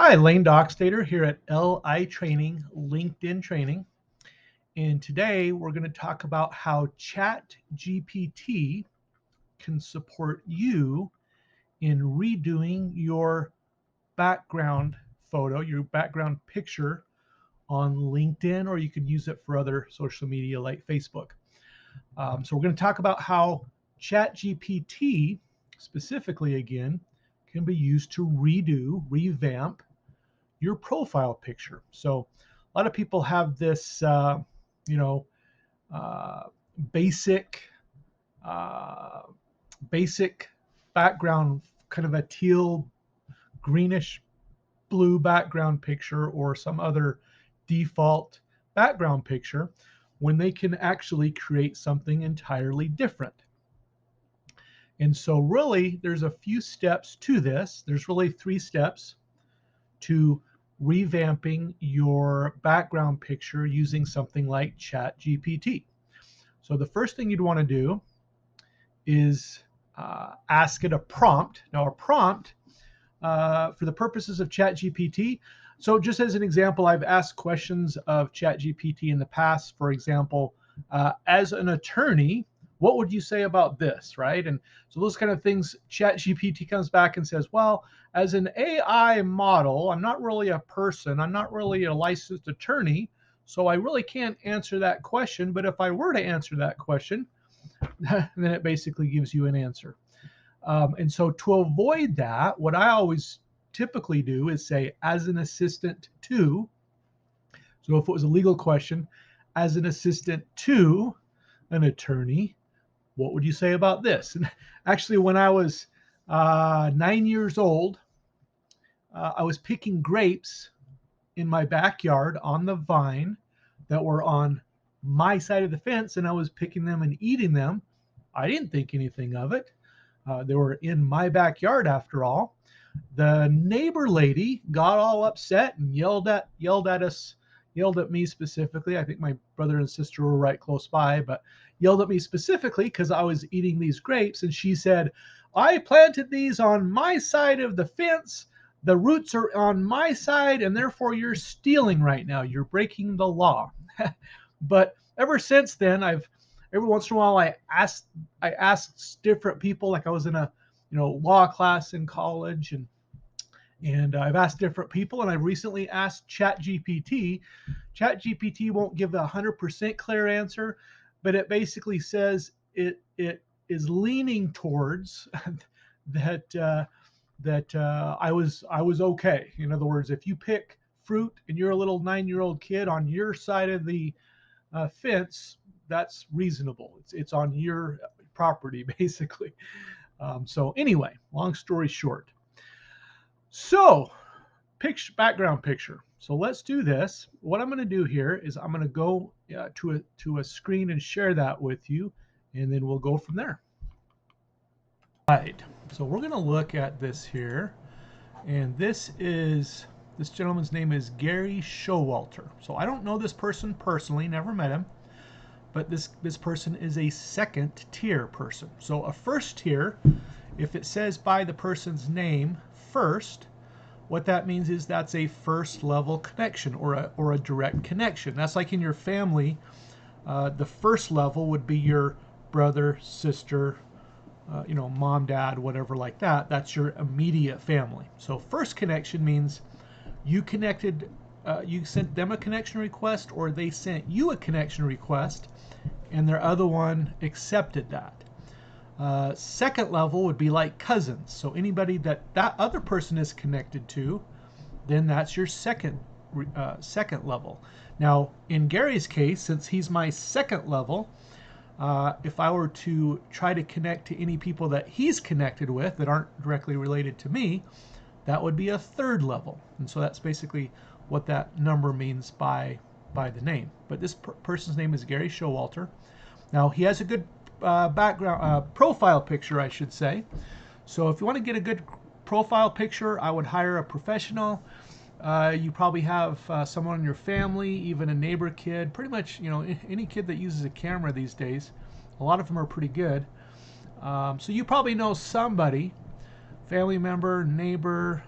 Hi, Lane Dockstader here at LI Training, LinkedIn Training. And today we're going to talk about how ChatGPT can support you in redoing your background photo, your background picture on LinkedIn, or you could use it for other social media like Facebook. So we're going to talk about how ChatGPT, specifically again, can be used to revamp your profile picture. So a lot of people have this, you know, uh, basic, uh, basic background, kind of a teal, greenish blue background picture or some other default background picture when they can actually create something entirely different. And so really there's a few steps to this. There's really 3 steps to revamping your background picture using something like ChatGPT. So the first thing you'd want to do is ask it a prompt. Now, a prompt for the purposes of ChatGPT. So just as an example, I've asked questions of ChatGPT in the past. For example, as an attorney, what would you say about this, right? And so those kind of things, ChatGPT comes back and says, well, as an AI model, I'm not really a person, I'm not really a licensed attorney, so I really can't answer that question. But if I were to answer that question, then it basically gives you an answer. And so to avoid that, what I always typically do is say, as an assistant to, so if it was a legal question, as an assistant to an attorney, what would you say about this? And actually, when I was 9 years old, I was picking grapes in my backyard on the vine that were on my side of the fence, and I was picking them and eating them. I didn't think anything of it. They were in my backyard after all. The neighbor lady got all upset and yelled at us, yelled at me specifically. I think my brother and sister were right close by, but yelled at me specifically because I was eating these grapes. And she said, I planted these on my side of the fence. The roots are on my side, and therefore you're stealing right now. You're breaking the law. But ever since then, every once in a while I asked different people, like I was in a law class in college, and I've asked different people, and I've recently asked ChatGPT. ChatGPT won't give a 100% clear answer, but it basically says it is leaning towards that I was okay. In other words, if you pick fruit and you're a little 9-year-old kid on your side of the fence, that's reasonable. It's on your property basically. So anyway, long story short. So background picture. So let's do this. What I'm going to do here is I'm going to go to a screen and share that with you, and then we'll go from there. Right. So we're going to look at this here, and this gentleman's name is Gary Showalter. So I don't know this person personally, never met him, but this person is a second tier person. So a first tier, if it says by the person's name first, what that means is that's a first level connection or a direct connection. That's like in your family, the first level would be your brother, sister, mom, dad, whatever like that. That's your immediate family. So first connection means you connected, you sent them a connection request, or they sent you a connection request, and their other one accepted that. Second level would be like cousins. So anybody that other person is connected to, then that's your second level. Now, in Gary's case, since he's my second level, if I were to try to connect to any people that he's connected with that aren't directly related to me, that would be a third level. And so that's basically what that number means by the name. But this person's name is Gary Showalter. Now, he has a good background profile picture, I should say. So if you want to get a good profile picture, I would hire a professional. You probably have someone in your family, even a neighbor kid, pretty much any kid that uses a camera these days. A lot of them are pretty good. So you probably know somebody, family member, neighbor,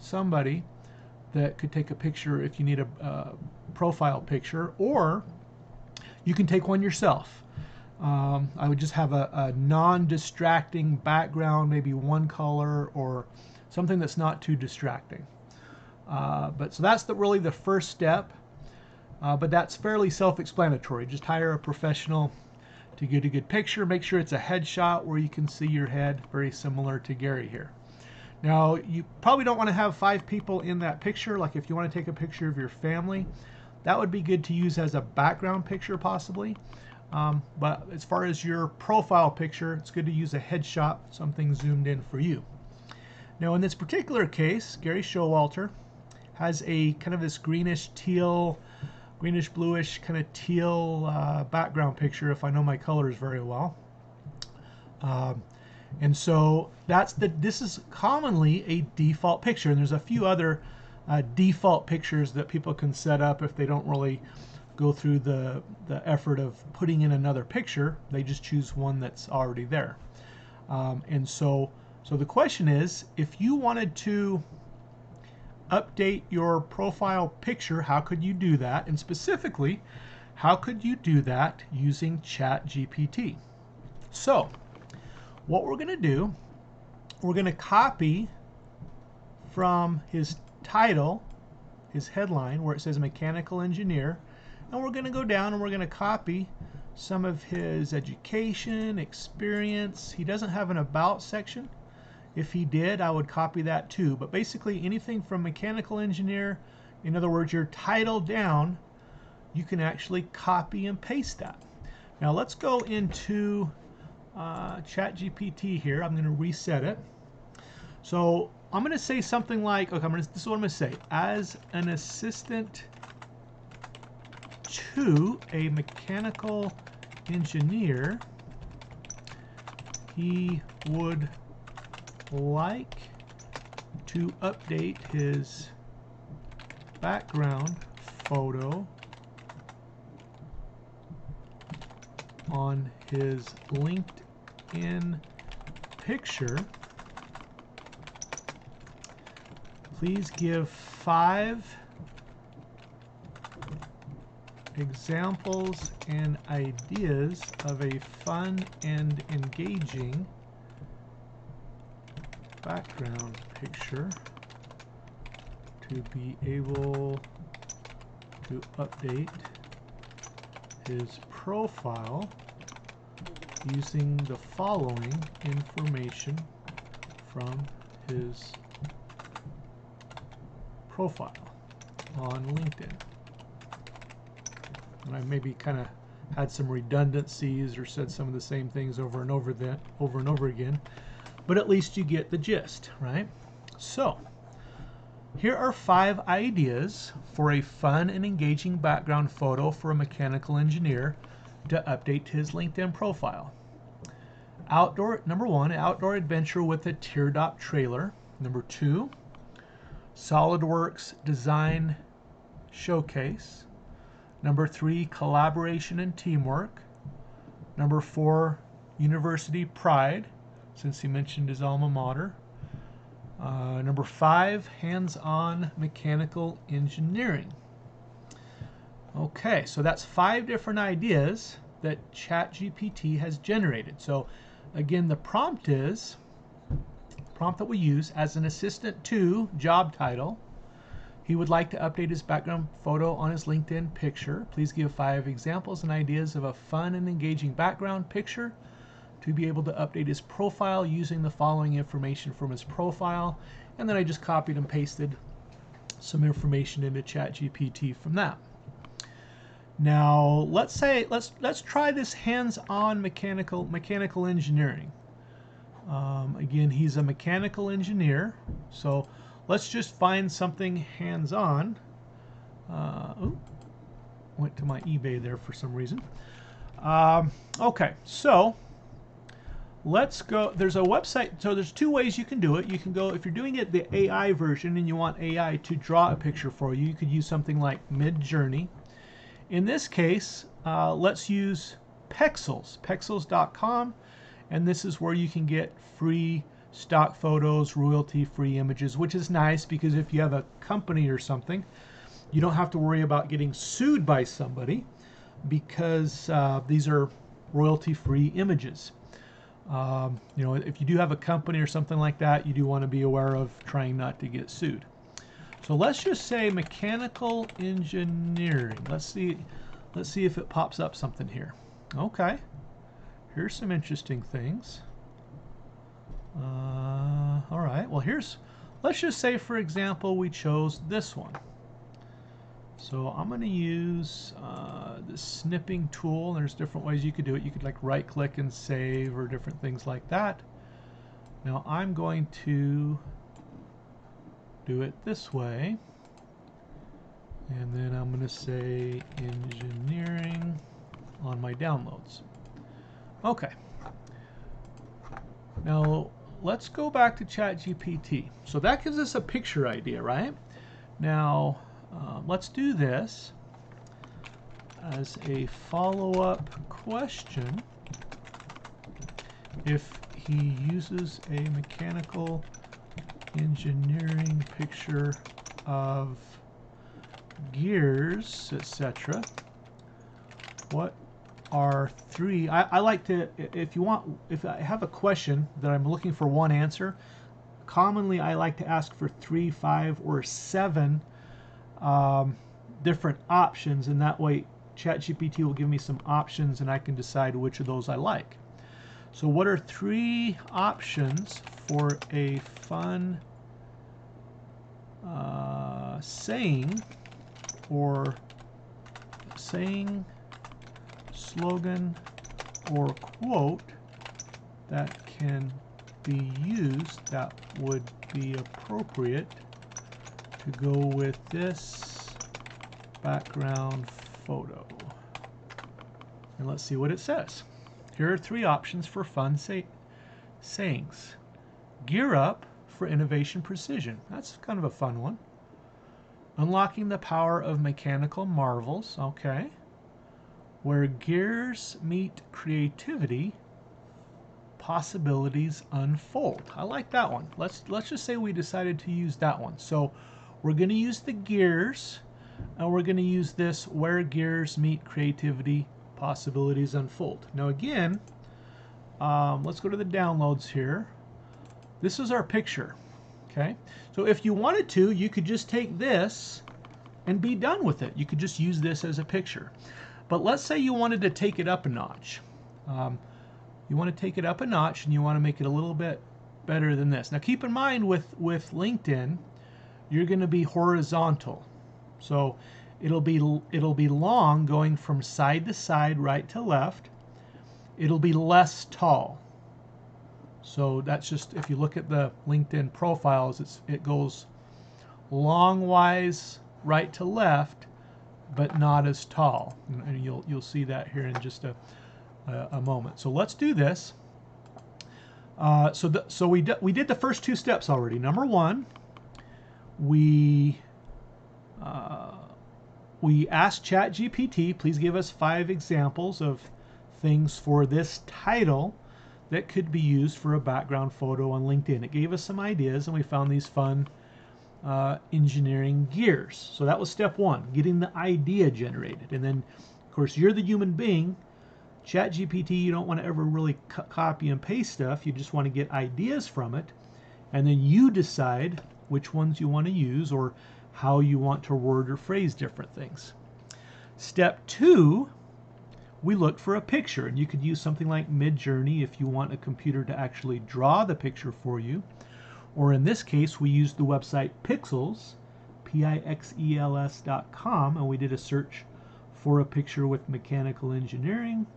somebody that could take a picture if you need a profile picture, or you can take one yourself. I would just have a non-distracting background, maybe one color or something that's not too distracting. So that's really the first step, but that's fairly self-explanatory. Just hire a professional to get a good picture. Make sure it's a headshot where you can see your head, very similar to Gary here. Now, you probably don't want to have 5 people in that picture. Like if you want to take a picture of your family, that would be good to use as a background picture possibly. But as far as your profile picture, it's good to use a headshot, something zoomed in for you. Now in this particular case, Gary Showalter has a kind of this greenish teal, greenish bluish kind of teal background picture, if I know my colors very well. And so this is commonly a default picture, and there's a few other default pictures that people can set up if they don't really go through the effort of putting in another picture. They just choose one that's already there. And so the question is, if you wanted to update your profile picture, how could you do that? And specifically, how could you do that using ChatGPT? So what we're going to do, we're going to copy from his title, his headline, where it says mechanical engineer, and we're going to go down and we're going to copy some of his education, experience. He doesn't have an about section. If he did, I would copy that too. But basically anything from mechanical engineer, in other words, your title down, you can actually copy and paste that. Now let's go into ChatGPT here. I'm going to reset it. So I'm going to say something like, okay, this is what I'm going to say. As an assistant to a mechanical engineer, he would like to update his background photo on his LinkedIn picture. Please give 5 examples and ideas of a fun and engaging background picture to be able to update his profile using the following information from his profile on LinkedIn. And I maybe kind of had some redundancies or said some of the same things over and over again, but at least you get the gist, right? So here are 5 ideas for a fun and engaging background photo for a mechanical engineer to update his LinkedIn profile. Number 1, outdoor adventure with a teardrop trailer. Number 2, SolidWorks design showcase. Number 3, collaboration and teamwork. Number 4, university pride, since he mentioned his alma mater. Number 5, hands-on mechanical engineering. Okay, so that's 5 different ideas that ChatGPT has generated. So again, the prompt that we use, as an assistant to job title, he would like to update his background photo on his LinkedIn picture. Please give 5 examples and ideas of a fun and engaging background picture to be able to update his profile using the following information from his profile. And then I just copied and pasted some information into ChatGPT from that. Now let's try this hands-on mechanical engineering. Again, he's a mechanical engineer, so let's just find something hands-on. Went to my eBay there for some reason. Okay, so let's go. There's a website. So there's 2 ways you can do it. You can go, if you're doing it the AI version and you want AI to draw a picture for you, you could use something like Midjourney. In this case, let's use Pexels, pexels.com, and this is where you can get free stock photos, royalty-free images, which is nice because if you have a company or something, you don't have to worry about getting sued by somebody because these are royalty-free images. You know, if you do have a company or something like that, you do want to be aware of trying not to get sued. So let's just say mechanical engineering. Let's see if it pops up something here. Okay, here's some interesting things. All right, well let's just say for example we chose this one. So I'm going to use the snipping tool. There's different ways you could do it. You could like right click and save or different things like that. Now I'm going to do it this way, and then I'm going to say engineering on my downloads. Okay, now let's go back to ChatGPT. So that gives us a picture idea, right? Now let's do this as a follow-up question. If he uses a mechanical engineering picture of gears, etc., what are three? I like to, if I have a question that I'm looking for one answer, commonly I like to ask for 3, 5, or 7 different options, and that way ChatGPT will give me some options and I can decide which of those I like. So what are 3 options for a fun saying, slogan, or quote that can be used that would be appropriate to go with this background photo? And let's see what it says. Here are 3 options for fun sayings. Gear up for innovation precision. That's kind of a fun one. Unlocking the power of mechanical marvels. Okay. Where gears meet creativity, possibilities unfold. I like that one. Let's just say we decided to use that one. So we're going to use the gears, and we're going to use this where gears meet creativity, possibilities unfold. Now again, let's go to the downloads here. This is our picture. Okay, so if you wanted to, you could just take this and be done with it. You could just use this as a picture. But let's say you wanted to take it up a notch. You want to take it up a notch and you want to make it a little bit better than this. Now keep in mind with LinkedIn, you're going to be horizontal. So it'll be long going from side to side, right to left. It'll be less tall. So that's just, if you look at the LinkedIn profiles, it goes longwise right to left, but not as tall. And you'll see that here in just a moment. So let's do this. So we did the first 2 steps already. Number 1, we asked ChatGPT, please give us 5 examples of things for this title that could be used for a background photo on LinkedIn. It gave us some ideas, and we found these fun engineering gears. So that was step 1, getting the idea generated. And then, of course, you're the human being. ChatGPT, you don't want to ever really copy and paste stuff. You just want to get ideas from it, and then you decide which ones you want to use or how you want to word or phrase different things. Step 2, we looked for a picture, and you could use something like Midjourney if you want a computer to actually draw the picture for you. Or in this case, we used the website Pixels, Pixels.com, and we did a search for a picture with mechanical engineering,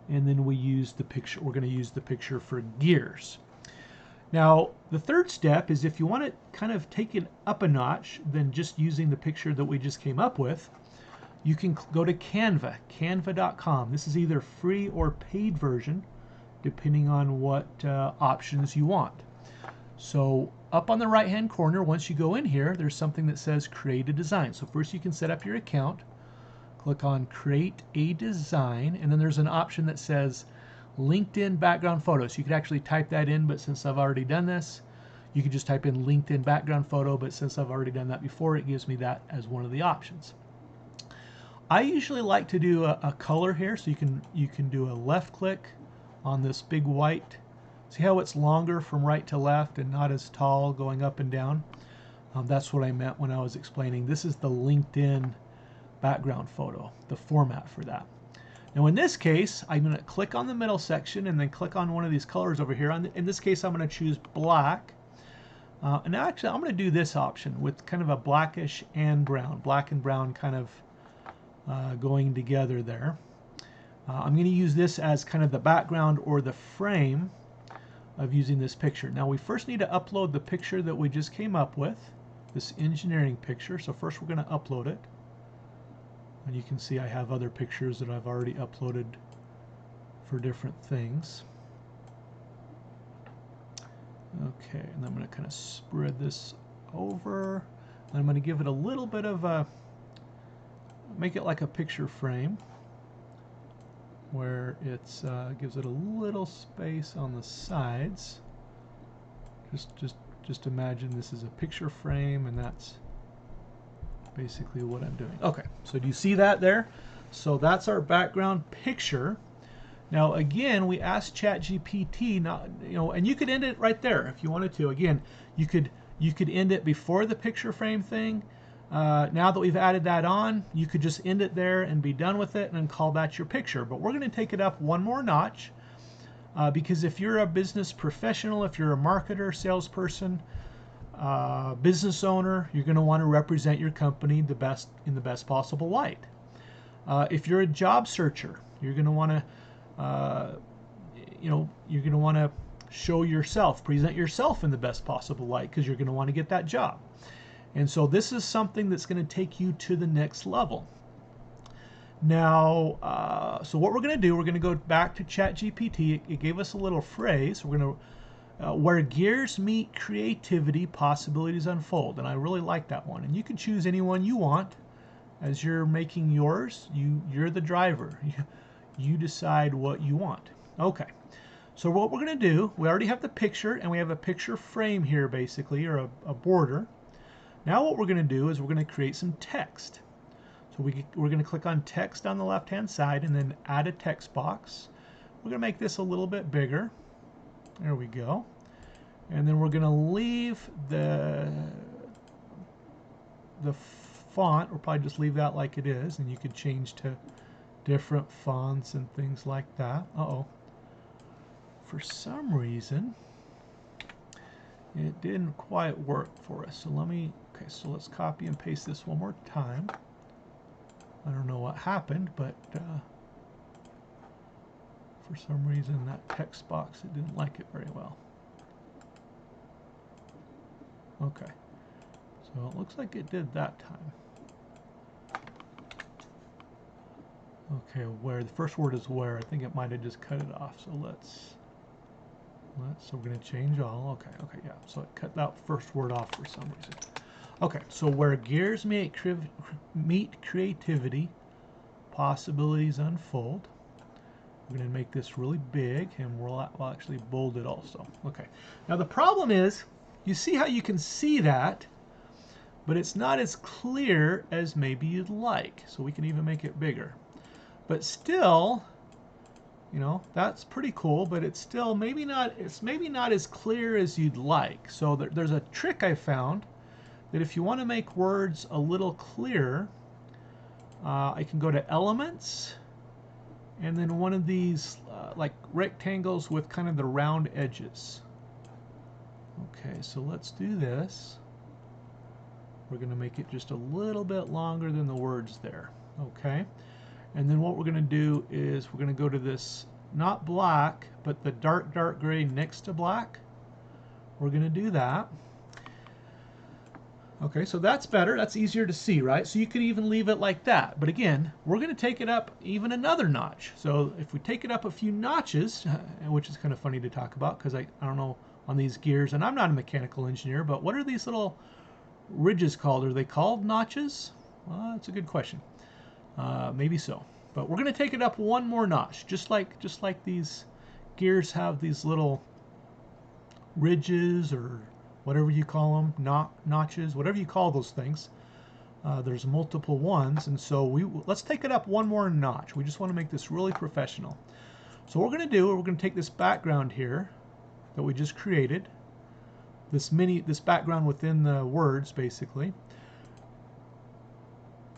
and then we used the picture. We're going to use the picture for gears. Now, the third step is if you want to kind of take it up a notch than just using the picture that we just came up with, you can go to Canva, canva.com. This is either free or paid version, depending on what options you want. So up on the right-hand corner, once you go in here, there's something that says Create a Design. So first you can set up your account, click on Create a Design, and then there's an option that says LinkedIn background photo. So you could actually type that in, but since I've already done this, you could just type in LinkedIn background photo, but since I've already done that before, it gives me that as one of the options. I usually like to do a color here, so you can do a left click on this big white. See how it's longer from right to left and not as tall going up and down? That's what I meant when I was explaining. This is the LinkedIn background photo, the format for that. Now in this case, I'm going to click on the middle section and then click on one of these colors over here. In this case, I'm going to choose black. And actually, I'm going to do this option with kind of a blackish and brown, black and brown kind of going together there. I'm going to use this as kind of the background or the frame of using this picture. Now we first need to upload the picture that we just came up with, this engineering picture. So first we're going to upload it. And you can see I have other pictures that I've already uploaded for different things. Okay, and I'm going to kind of spread this over. And I'm going to give it a little bit of a, make it like a picture frame, where it's gives it a little space on the sides. Just imagine this is a picture frame, and that's basically what I'm doing. Okay, so do you see that there? So that's our background picture. Now again, we asked ChatGPT, not, and you could end it right there if you wanted to. Again, you could end it before the picture frame thing. Now that we've added that on, you could just end it there and be done with it and then call that your picture. But we're going to take it up one more notch because if you're a business professional, if you're a marketer, salesperson, business owner, you're going to want to represent your company in the best possible light. If you're a job searcher, you're going to want to you're going to want to show yourself, present yourself in the best possible light, because you're going to want to get that job. And so this is something that's going to take you to the next level. Now, so what we're going to do, we're going to go back to ChatGPT. It gave us a little phrase. We're going to, where gears meet creativity, possibilities unfold. And I really like that one. And you can choose any one you want as you're making yours. You're the driver. You decide what you want. Okay. So what we're going to do, we already have the picture, and we have a picture frame here, basically, or a border. Now what we're going to do is we're going to create some text. So we're going to click on text on the left-hand side and then add a text box. We're going to make this a little bit bigger. There we go. And then we're going to leave the font. We'll probably just leave that like it is, and you could change to different fonts and things like that. Uh-oh. For some reason, it didn't quite work for us. So okay, so let's copy and paste this one more time. I don't know what happened, but for some reason that text box, it didn't like it very well. Okay, so it looks like it did that time. Okay, where, the first word is where. I think it might have just cut it off. So so we're going to change all. Okay, yeah. So it cut that first word off for some reason. Okay, so where gears meet creativity, possibilities unfold. We're going to make this really big, and we'll actually bold it also. Okay. Now the problem is, you see how you can see that, but it's not as clear as maybe you'd like. So we can even make it bigger. But still, that's pretty cool, but it's still maybe not as clear as you'd like. So there's a trick I found that if you want to make words a little clearer, I can go to Elements, and then one of these like rectangles with kind of the round edges. Okay, so let's do this. We're going to make it just a little bit longer than the words there. Okay, and then what we're going to do is we're going to go to this, not black, but the dark gray next to black. We're going to do that. Okay, so that's better. That's easier to see, right? So you could even leave it like that. But again, we're going to take it up even another notch. So if we take it up a few notches, which is kind of funny to talk about because I don't know on these gears, and I'm not a mechanical engineer, but what are these little ridges called? Are they called notches? Well, that's a good question. Maybe so. But we're going to take it up one more notch, just like these gears have these little ridges or whatever you call them, notches, whatever you call those things. There's multiple ones, and so let's take it up one more notch. We just want to make this really professional. So what we're going to do, we're going to take this background here that we just created, this background within the words basically,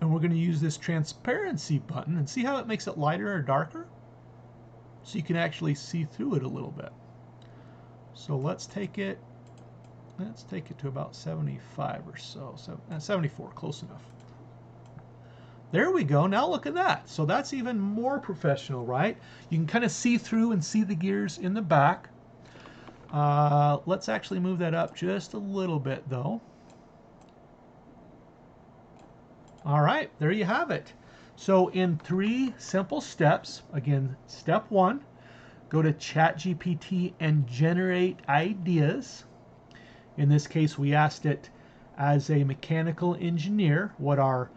and we're going to use this transparency button and see how it makes it lighter or darker, so you can actually see through it a little bit. So let's take it to about 75 or so, 74, close enough. There we go. Now look at that. So that's even more professional, right? You can kind of see through and see the gears in the back. Let's actually move that up just a little bit though. All right, there you have it. So in 3 simple steps, again, step 1, go to ChatGPT and generate ideas. In this case, we asked it, as a mechanical engineer, what are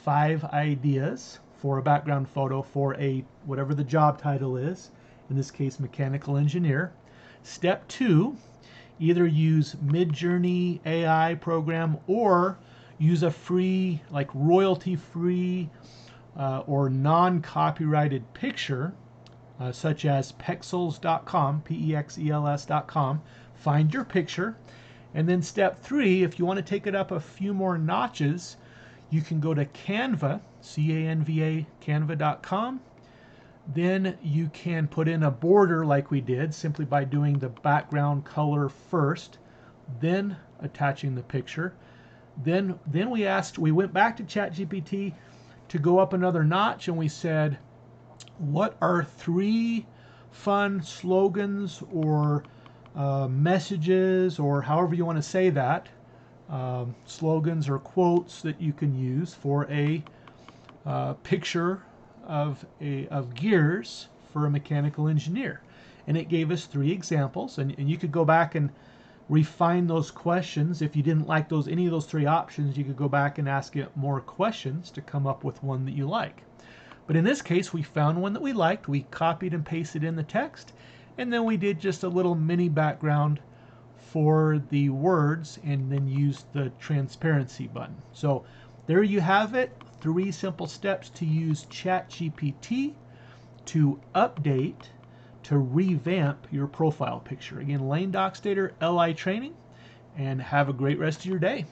5 ideas for a background photo for a whatever the job title is, in this case mechanical engineer. Step 2, either use Midjourney AI program or use a free, like royalty free or non-copyrighted picture such as pexels.com, P-E-X-E-L-S.com. Find your picture. And then step 3, if you want to take it up a few more notches, you can go to Canva, C-A-N-V-A, canva.com. Then you can put in a border like we did, simply by doing the background color first, then attaching the picture. Then we went back to ChatGPT to go up another notch, and we said, what are 3 fun slogans or messages, or however you want to say that, slogans or quotes that you can use for a picture of gears for a mechanical engineer. And it gave us 3 examples, and you could go back and refine those questions. If you didn't like any of those 3 options, you could go back and ask it more questions to come up with one that you like. But in this case, we found one that we liked, we copied and pasted in the text, and then we did just a little mini background for the words and then used the transparency button. So there you have it, 3 simple steps to use ChatGPT to update, to revamp your profile picture. Again, Lane Dockstader, LI Training, and have a great rest of your day.